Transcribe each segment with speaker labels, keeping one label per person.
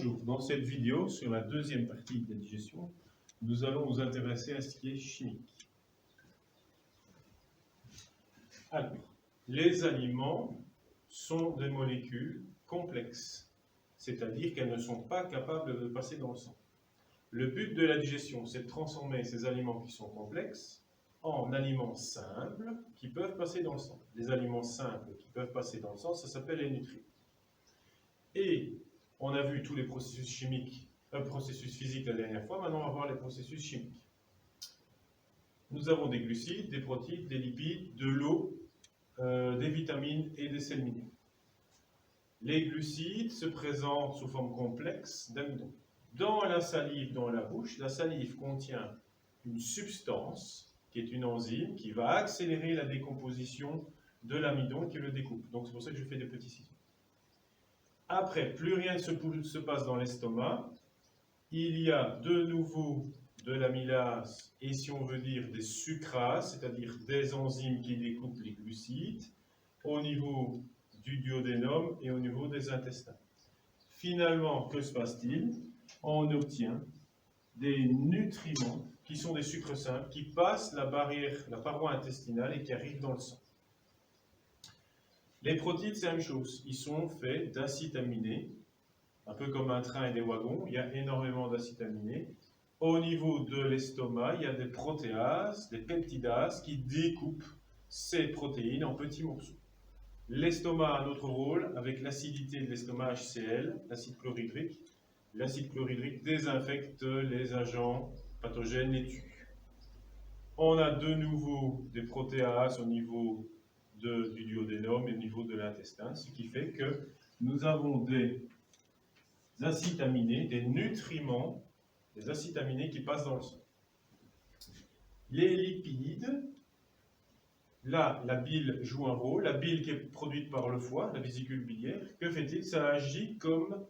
Speaker 1: Bonjour, dans cette vidéo sur la deuxième partie de la digestion, nous allons nous intéresser à ce qui est chimique. Alors, les aliments sont des molécules complexes, c'est-à-dire qu'elles ne sont pas capables de passer dans le sang. Le but de la digestion, c'est de transformer ces aliments qui sont complexes en aliments simples qui peuvent passer dans le sang. Les aliments simples qui peuvent passer dans le sang, ça s'appelle les nutriments. Et on a vu tous les processus chimiques, processus physiques la dernière fois, maintenant on va voir les processus chimiques. Nous avons des glucides, des protéines, des lipides, de l'eau, des vitamines et des sels minéraux. Les glucides se présentent sous forme complexe d'amidon. Dans la salive, dans la bouche, la salive contient une substance qui est une enzyme qui va accélérer la décomposition de l'amidon qui le découpe. Donc c'est pour ça que je fais des petits ciseaux. Après, plus rien ne se passe dans l'estomac, il y a de nouveau de l'amylase et si on veut dire des sucrases, c'est-à-dire des enzymes qui découpent les glucides au niveau du duodénum et au niveau des intestins. Finalement, que se passe-t-il? On obtient des nutriments qui sont des sucres simples qui passent la barrière, la paroi intestinale et qui arrivent dans le sang. Les protéines, c'est la même chose. Ils sont faits d'acides aminés, un peu comme un train et des wagons. Il y a énormément d'acides aminés. Au niveau de l'estomac, il y a des protéases, des peptidases qui découpent ces protéines en petits morceaux. L'estomac a un autre rôle avec l'acidité de l'estomac HCl, l'acide chlorhydrique. L'acide chlorhydrique désinfecte les agents pathogènes, les tue. On a de nouveau des protéases au niveau du duodénum et au niveau de l'intestin, ce qui fait que nous avons des acides aminés, des nutriments, des acides aminés qui passent dans le sang. Les lipides, là, la bile joue un rôle. La bile qui est produite par le foie, la vésicule biliaire, que fait-il? Ça agit comme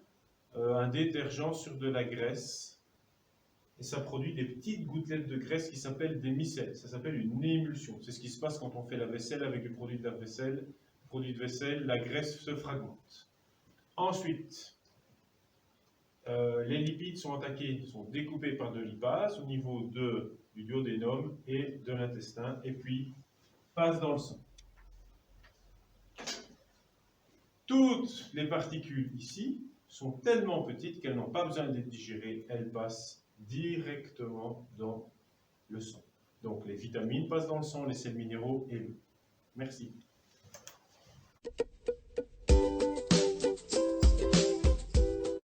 Speaker 1: un détergent sur de la graisse. Et ça produit des petites gouttelettes de graisse qui s'appellent des micelles. Ça s'appelle une émulsion. C'est ce qui se passe quand on fait la vaisselle avec du produit de la vaisselle. Produit de vaisselle, la graisse se fragmente. Ensuite, les lipides sont attaqués, sont découpés par de lipases au niveau du duodénum et de l'intestin, et puis passent dans le sang. Toutes les particules ici sont tellement petites qu'elles n'ont pas besoin d'être digérées, elles passent directement dans le sang. Donc les vitamines passent dans le sang, les sels minéraux et l'eau. Merci.